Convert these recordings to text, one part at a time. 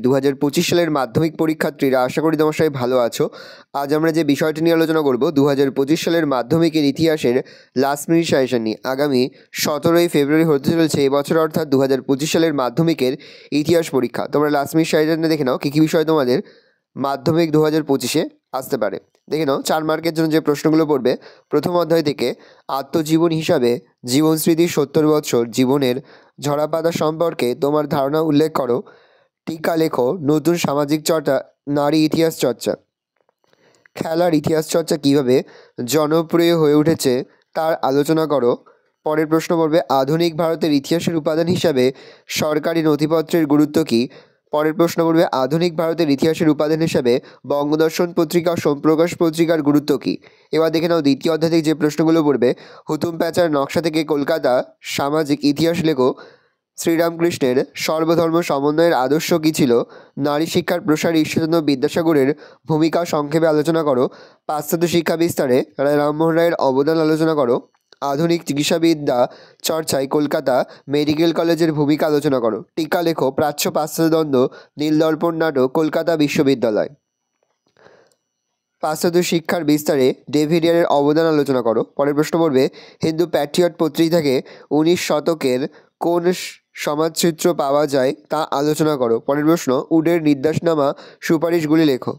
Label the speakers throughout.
Speaker 1: 2025 সালের মাধ্যমিক পরীক্ষার্থীরা, আশা করি তোমরা সবাই ভালো আছো। আজ আমরা যে বিষয়টি নিয়ে আলোচনা করব 2025 সালের মাধ্যমিকের ইতিহাসের লাস্ট মিনিট সাজেশন নিয়ে। আগামী 17ই ফেব্রুয়ারি হতে চলেছে এবছর, অর্থাৎ 2025 সালের মাধ্যমিকের ইতিহাস পরীক্ষা। তোমরা লাস্ট মিনিট সাজেশনে দেখে নাও কী কী বিষয় তোমাদের মাধ্যমিক 2025-এ আসতে পারে। দেখে নাও 4 মার্কের জন্য যে প্রশ্নগুলো পড়বে। প্রথম অধ্যায় থেকে আত্মজীবন হিসাবে জীবন স্মৃতির 70 বছর জীবনের ঝরাপাতা সম্পর্কে তোমার ধারণা উল্লেখ করো। টিকা লেখো। নতুন সামাজিক চর্চা, নারী ইতিহাস চর্চা। খেলার ইতিহাস চর্চা কীভাবে জনপ্রিয় হয়ে উঠেছে তার আলোচনা করো। পরের প্রশ্ন পড়বে আধুনিক ভারতের ইতিহাসের উপাদান হিসাবে সরকারি নথিপত্রের গুরুত্ব কী। পরের প্রশ্ন পড়বে আধুনিক ভারতের ইতিহাসের উপাদান হিসাবে বঙ্গদর্শন পত্রিকা ও সোমপ্রকাশ পত্রিকার গুরুত্ব কী। এবার দেখে নাও দ্বিতীয় অধ্যায় থেকে যে প্রশ্নগুলো পড়বে। হুতুম প্যাঁচার নকশা থেকে কলকাতা সামাজিক ইতিহাস লেখো। শ্রীরামকৃষ্ণের সর্বধর্ম সমন্বয়ের আদর্শ কী ছিল। নারী শিক্ষার প্রসারে ঈশ্বরচন্দ্র বিদ্যাসাগরের ভূমিকা সংক্ষেপে আলোচনা করো। পাশ্চাত্য শিক্ষা বিস্তারে রায় রামমোহন রায়ের অবদান আলোচনা করো। আধুনিক চিকিৎসাবিদ্যা চর্চায় কলকাতা মেডিকেল কলেজের ভূমিকা আলোচনা করো। টিকা লেখো। প্রাচ্য পাশ্চাত্য দ্বন্দ্ব, নীলদর্পণ নাটক, কলকাতা বিশ্ববিদ্যালয়। পাশ্চাত্য শিক্ষার বিস্তারে ডেভিড ইয়ারের অবদান আলোচনা করো। পরের প্রশ্ন পড়বে হিন্দু প্যাট্রিয়ট পত্রিকা থেকে 19 শতকের কোন সমাজচিত্র পাওয়া যায় তা আলোচনা করো। পরের প্রশ্ন উডের নির্দেশনামা সুপারিশগুলি লেখো।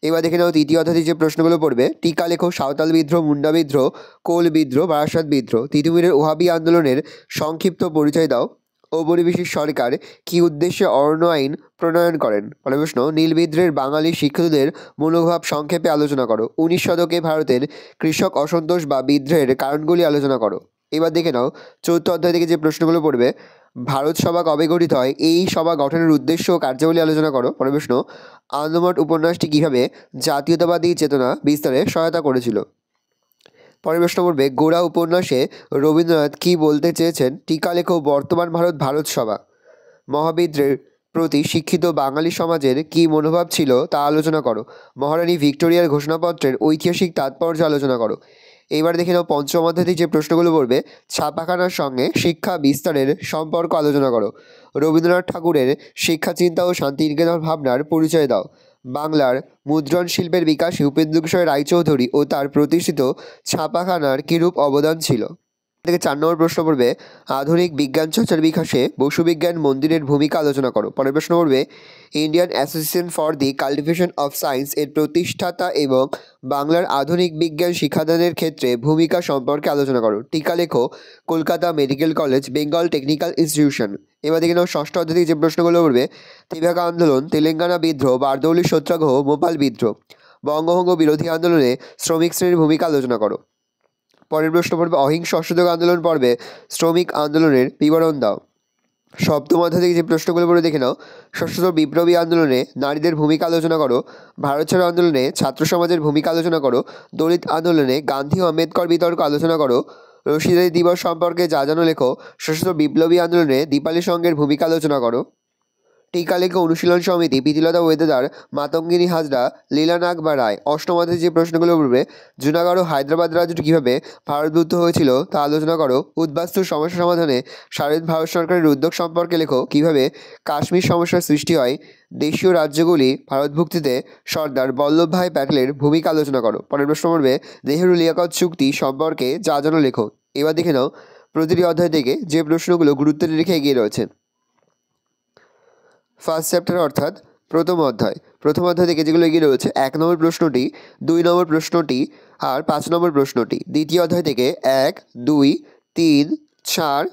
Speaker 1: এবার দেখে নাও তৃতীয় অধ্যায় যে প্রশ্নগুলো পড়বে। টিকা লেখো। সাঁওতাল বিদ্রোহ, মুন্ডা বিদ্রোহ, কোল বিদ্রোহ, বারাসাত বিদ্রোহ। তিতুমিরের ওহাবি আন্দোলনের সংক্ষিপ্ত পরিচয় দাও। ঔপনিবেশিক সরকার কী উদ্দেশ্যে অরণ্য আইন প্রণয়ন করেন। পরের প্রশ্ন নীল বিদ্রোহের বাঙালি শিক্ষিতদের মনোভাব সংক্ষেপে আলোচনা করো। 19 শতকে ভারতের কৃষক অসন্তোষ বা বিদ্রোহের কারণগুলি আলোচনা করো। এবার দেখে নাও চতুর্থ অধ্যায় থেকে যে প্রশ্নগুলো পড়বে। ভারত সভা কবে গঠিত হয়, এই সভা গঠনের উদ্দেশ্য ও কার্যাবলী আলোচনা করো। পরের প্রশ্ন আনন্দমঠ উপন্যাসটি কীভাবে জাতীয়তাবাদী চেতনা বিস্তারে সহায়তা করেছিল। পরের প্রশ্ন পড়বে গোরা উপন্যাসে রবীন্দ্রনাথ কী বলতে চেয়েছেন। টিকা লেখো। বর্তমান ভারত সভা মহাবিদ্রোহের প্রতি শিক্ষিত বাঙালি সমাজের কী মনোভাব ছিল তা আলোচনা করো। মহারানী ভিক্টোরিয়ার ঘোষণাপত্রের ঐতিহাসিক তাৎপর্য আলোচনা করো। এবার দেখে নাও পঞ্চম অধ্যায়ে যে প্রশ্নগুলো পড়বে। ছাপাখানার সঙ্গে শিক্ষা বিস্তারের সম্পর্ক আলোচনা করো। রবীন্দ্রনাথ ঠাকুরের শিক্ষা চিন্তা ও শান্তিনিকেতন ভাবনার পরিচয় দাও। বাংলার মুদ্রণ শিল্পের বিকাশে উপেন্দ্র কিশোর রায়চৌধুরী ও তার প্রতিষ্ঠিত ছাপাখানার কীরূপ অবদান ছিল। থেকে 4 নম্বর প্রশ্ন পড়বে আধুনিক বিজ্ঞান চর্চার বিকাশে বসুবিজ্ঞান মন্দিরের ভূমিকা আলোচনা করো। পরের প্রশ্ন পড়বে Indian association for the cultivation of science এর প্রতিষ্ঠাতা এবং বাংলার আধুনিক বিজ্ঞান শিক্ষাদানের ক্ষেত্রে ভূমিকা সম্পর্কে আলোচনা করো। টিকা লেখো। Kolkata medical college, Bengal technical institution. এবার দেখে নাও ষষ্ঠ অধ্যায় থেকে যে প্রশ্নগুলো পড়বে। তেভাগা আন্দোলন, তেলেঙ্গানা বিদ্রোহ, বারদৌলি সত্যাগ্রহ, ভোপাল বিদ্রোহ। বঙ্গভঙ্গ বিরোধী আন্দোলনে শ্রমিক শ্রেণীর ভূমিকা আলোচনা করো। পরের প্রশ্ন পড়বে অহিংস অসহযোগ আন্দোলন পর্বে শ্রমিক আন্দোলনের বিবরণ দাও। সপ্তম অধ্যায় থেকে যে প্রশ্নগুলো পড়ে দেখে নাও। সশস্ত্র বিপ্লবী আন্দোলনে নারীদের ভূমিকা আলোচনা করো। ভারত ছাড়ো আন্দোলনে ছাত্র সমাজের ভূমিকা আলোচনা করো। দলিত আন্দোলনে গান্ধী ও আম্বেদকর বিতর্ক আলোচনা করো। রশিদাই দিবস সম্পর্কে যা জানো লেখো। সশস্ত্র বিপ্লবী আন্দোলনে দীপালি সংঘের ভূমিকা আলোচনা করো। টিকা লেখো। অনুশীলন সমিতি, প্রীতিলতা ওয়েদেদার, মাতঙ্গিনী হাজরা, লীলা নাগ বা রায়। অষ্টম অধ্যায়ে যে প্রশ্নগুলো পড়বে। জুনাগড় ও হায়দ্রাবাদ রাজ্যটি কীভাবে ভারতভুক্ত হয়েছিল তা আলোচনা করো। উদ্বাস্তু সমস্যা সমাধানে স্বাধীন ভারত সরকারের উদ্যোগ সম্পর্কে লেখো। কীভাবে কাশ্মীর সমস্যার সৃষ্টি হয়। দেশীয় রাজ্যগুলি ভারতভুক্তিতে সর্দার বল্লভভাই প্যাটেলের ভূমিকা আলোচনা করো। পরের প্রশ্ন পড়বে নেহেরু লিয়াকত চুক্তি সম্পর্কে যা জানো লেখো। এবার দেখে নাও প্রতিটি অধ্যায় থেকে যে প্রশ্নগুলো গুরুত্ব রেখে এগিয়ে রয়েছে। ফার্স্ট চ্যাপ্টার অর্থাৎ প্রথম অধ্যায় থেকে যেগুলো এগিয়ে রয়েছে 1 নম্বর প্রশ্নটি, 2 নম্বর প্রশ্নটি আর 5 নম্বর প্রশ্নটি। দ্বিতীয় অধ্যায় থেকে 1, 2, 3, 4,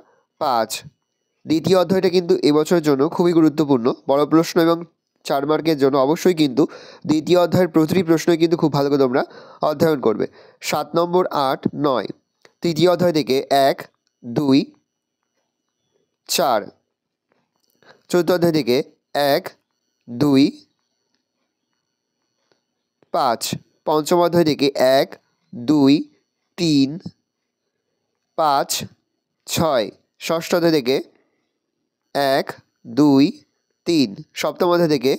Speaker 1: 5। দ্বিতীয় অধ্যায়টা কিন্তু এবছরের জন্য খুবই গুরুত্বপূর্ণ, বড় প্রশ্ন এবং 4 মার্কের জন্য অবশ্যই কিন্তু দ্বিতীয় অধ্যায়ের প্রতিটি প্রশ্নই কিন্তু খুব ভালো করে তোমরা অধ্যয়ন করবে। 7 নম্বর, 8, 9। তৃতীয় অধ্যায় থেকে 1, 2, 4। চতুর্থ অধ্যায় থেকে 1, 2, 5। পঞ্চম অধ্যায় থেকে 1, 2, 3, 5, 6। ষষ্ঠ অধ্যায় থেকে 1, 2, 3। সপ্তম অধ্যায় থেকে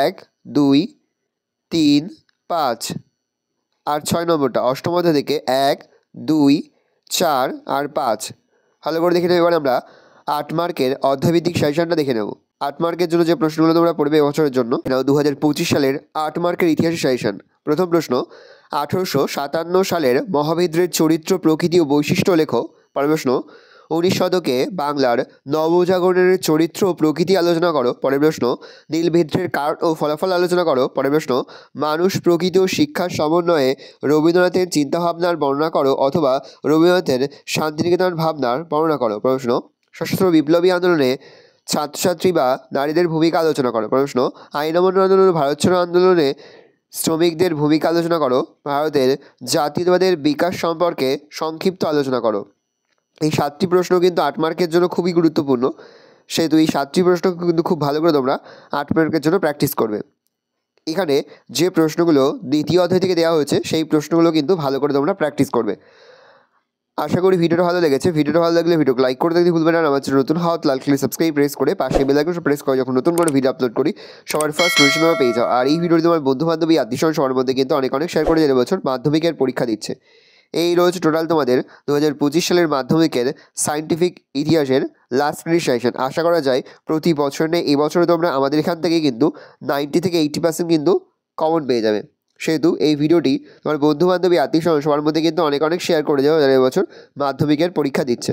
Speaker 1: 1, 2, 3, 5। আর 6 নম্বরটা অষ্টম অধ্যায় থেকে 1, 2, 4 আর 5। ভালো করে দেখে নেব। এবার আমরা 8 মার্কের অধ্যায়ভিত্তিক সাজেশনটা দেখে নেব। 8 মার্কের জন্য যে প্রশ্নগুলো তোমরা পড়বে এবছরের জন্য, নাও 2025 সালের 8 মার্কের ইতিহাসের সাজেশন। প্রথম প্রশ্ন, 1857 সালের মহাবিদ্রের চরিত্র, প্রকৃতি ও বৈশিষ্ট্য লেখো। পরের প্রশ্ন, 19 শতকে বাংলার নবজাগরণের চরিত্র ও প্রকৃতি আলোচনা করো। পরের প্রশ্ন, নীলবিদ্রের কারণ ও ফলাফল আলোচনা করো। পরের প্রশ্ন, মানুষ, প্রকৃতি ও শিক্ষার সমন্বয়ে রবীন্দ্রনাথের চিন্তাভাবনার বর্ণনা করো, অথবা রবীন্দ্রনাথের শান্তিনিকেতন ভাবনার বর্ণনা করো। প্রশ্ন, সশস্ত্র বিপ্লবী আন্দোলনে ছাত্রছাত্রী বা নারীদের ভূমিকা আলোচনা করো। প্রশ্ন, আইন অমান্য আন্দোলন ও ভারত ছাড়ো আন্দোলনে শ্রমিকদের ভূমিকা আলোচনা করো। ভারতের জাতীয়তাবাদের বিকাশ সম্পর্কে সংক্ষিপ্ত আলোচনা করো। এই 7টি প্রশ্ন কিন্তু 8 মার্কের জন্য খুবই গুরুত্বপূর্ণ, সেহেতু এই 7টি প্রশ্ন কিন্তু খুব ভালো করে তোমরা 8 মার্কের জন্য প্র্যাকটিস করবে। এখানে যে প্রশ্নগুলো দ্বিতীয় অধ্যায় থেকে দেওয়া হয়েছে সেই প্রশ্নগুলো কিন্তু ভালো করে তোমরা প্র্যাকটিস করবে। আশা করি ভিডিওটা ভালো লেগেছে। ভিডিওটা ভালো লাগলে ভিডিওকে লাইক করে দিতে ভুলবেন না। আমার চ্যানেল নতুন হওয়া লাল ক্লিক সাবস্ক্রাইব প্রেস করে পাশে বেল আইকন প্রেস করে যখন নতুন করে ভিডিও আপলোড করি সবার ফার্স্ট নোটিফিকেশন তোমরা পেয়ে যাও। আর এই ভিডিওটি তোমার বন্ধু বান্ধবী আত্মীয়স্বজন সবার মধ্যে কিন্তু অনেক শেয়ার করে যাবে। বছর মাধ্যমিকের পরীক্ষা দিচ্ছে, এই রোজ টোটাল তোমাদের 2025 সালের মাধ্যমিকের সায়েন্টিফিক ইতিহাসের লাস্ট মিনিট সাজেশন। আশা করা যায় প্রতি বছর নেই, এই বছরে তোমরা আমাদের এখান থেকে কিন্তু 90 থেকে 80% কিন্তু কমন পেয়ে যাবে। সেহেতু এই ভিডিওটি তোমার বন্ধু বান্ধবী আত্মীয়স্বজন সবার মধ্যে কিন্তু অনেক শেয়ার করে যাও যারা এবছর মাধ্যমিকের পরীক্ষা দিচ্ছে।